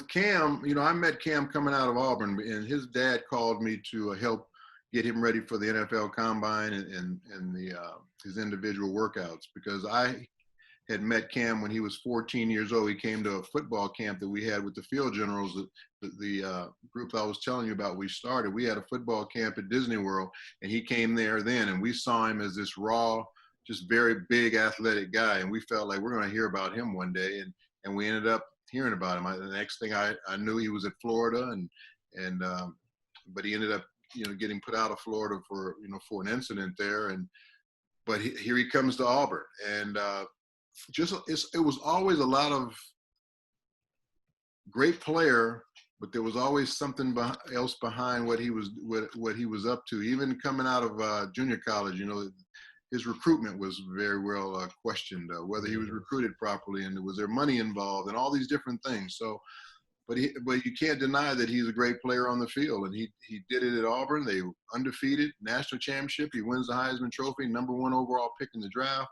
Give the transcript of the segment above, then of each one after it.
Cam, I met Cam coming out of Auburn, and his dad called me to help get him ready for the NFL Combine and the his individual workouts, because I had met Cam when he was 14 years old. He came to a football camp that we had with the Field Generals, the group I was telling you about. We started. We had a football camp at Disney World, and he came there then, and we saw him as this raw, just very big athletic guy, and we felt like we're going to hear about him one day, and we ended up hearing about him. The next thing I knew, he was at Florida, and but he ended up getting put out of Florida for an incident there, but here he comes to Auburn, and it was always a lot of great player, but there was always something else behind what he was up to. Even coming out of junior college, his recruitment was very well questioned, whether he was recruited properly, and was there money involved, and all these different things. So, but you can't deny that he's a great player on the field, and he did it at Auburn. They were undefeated, national championship. He wins the Heisman Trophy, #1 overall pick in the draft.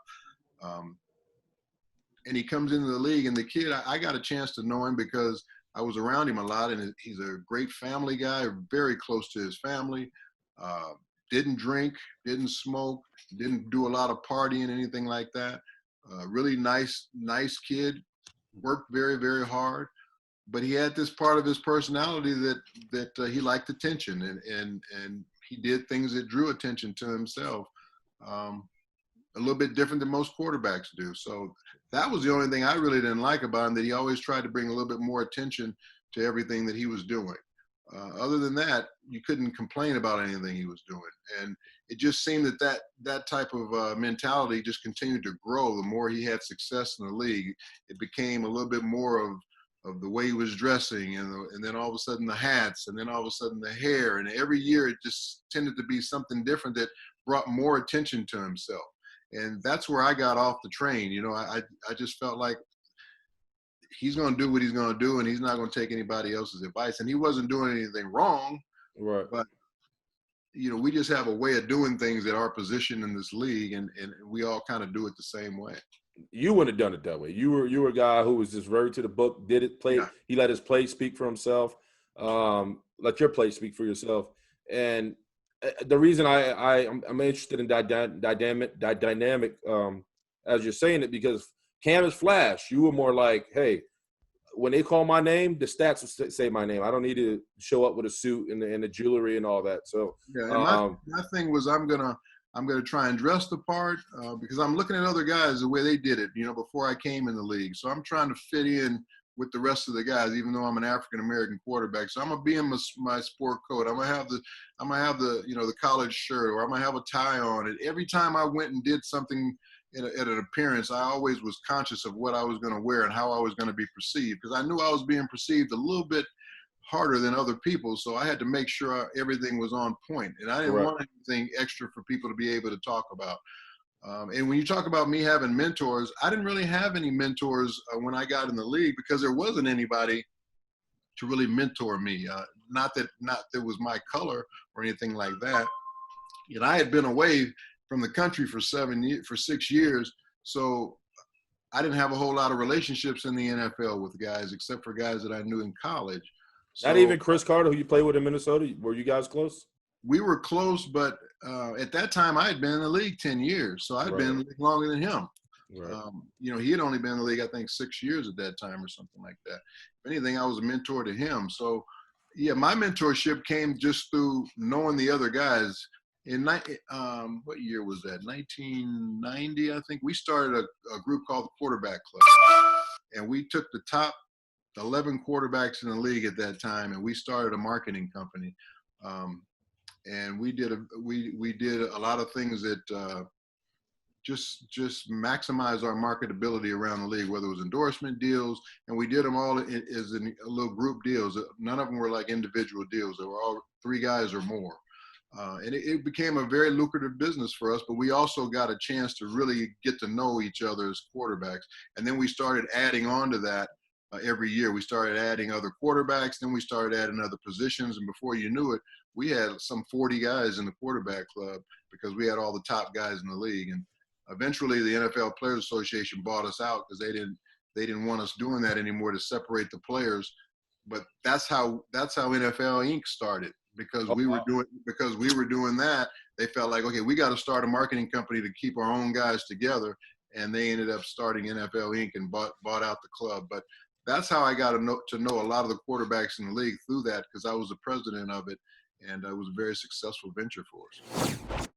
And he comes into the league, and the kid, I got a chance to know him because I was around him a lot, and he's a great family guy, very close to his family. Didn't drink, didn't smoke, didn't do a lot of partying, anything like that. Really nice kid, worked very, very hard, but he had this part of his personality that he liked attention, and he did things that drew attention to himself. A little bit different than most quarterbacks do. So that was the only thing I really didn't like about him, that he always tried to bring a little bit more attention to everything that he was doing. Other than that, you couldn't complain about anything he was doing. And it just seemed that type of mentality just continued to grow. The more he had success in the league, it became a little bit more of the way he was dressing, and then all of a sudden the hats, and then all of a sudden the hair. And every year it just tended to be something different that brought more attention to himself. And that's where I got off the train. I just felt like he's going to do what he's going to do, and he's not going to take anybody else's advice. And he wasn't doing anything wrong, right? But we just have a way of doing things at our position in this league, and we all kind of do it the same way. You wouldn't have done it that way. You were a guy who was just very to the book, did it, play. Yeah. He let his play speak for himself. Let your play speak for yourself. And the reason I'm interested in dynamic as you're saying it, because Cam is flash. You were more like, hey, when they call my name, the stats will say my name. I don't need to show up with a suit and the jewelry and all that. So yeah, and my thing was I'm gonna try and dress the part because I'm looking at other guys the way they did it, before I came in the league. So I'm trying to fit in with the rest of the guys, even though I'm an African American quarterback. So I'm gonna be in my sport coat. I'm gonna have the the college shirt, or I'm gonna have a tie on. And every time I went and did something at an appearance, I always was conscious of what I was gonna wear and how I was gonna be perceived, because I knew I was being perceived a little bit harder than other people. So I had to make sure everything was on point, and I didn't want anything extra for people to be able to talk about. And when you talk about me having mentors, I didn't really have any mentors when I got in the league, because there wasn't anybody to really mentor me. Not that was my color or anything like that. I had been away from the country for 6 years, so I didn't have a whole lot of relationships in the NFL with guys, except for guys that I knew in college. So, not even Chris Carter, who you played with in Minnesota? Were you guys close? We were close, but at that time I had been in the league 10 years, so I'd been in the league longer than him. Right. He had only been in the league, I think, 6 years at that time or something like that. If anything, I was a mentor to him. So, yeah, my mentorship came just through knowing the other guys. What year was that? 1990, I think. We started a group called the Quarterback Club, and we took the top 11 quarterbacks in the league at that time, and we started a marketing company. And we did a lot of things that just maximize our marketability around the league, whether it was endorsement deals, and we did them all as in little group deals. None of them were like individual deals. They were all 3 guys or more. And it became a very lucrative business for us, but we also got a chance to really get to know each other as quarterbacks. And then we started adding on to that every year. We started adding other quarterbacks, then we started adding other positions, and before you knew it, we had some 40 guys in the quarterback club, because we had all the top guys in the league. And eventually the NFL Players Association bought us out, because they didn't want us doing that anymore, to separate the players but that's how NFL Inc. started because Oh, we were wow. doing that. They felt like, okay, we got to start a marketing company to keep our own guys together, and they ended up starting NFL Inc. and bought out the club. But that's how I got to know a lot of the quarterbacks in the league through that because I was the president of it, and it was a very successful venture for us.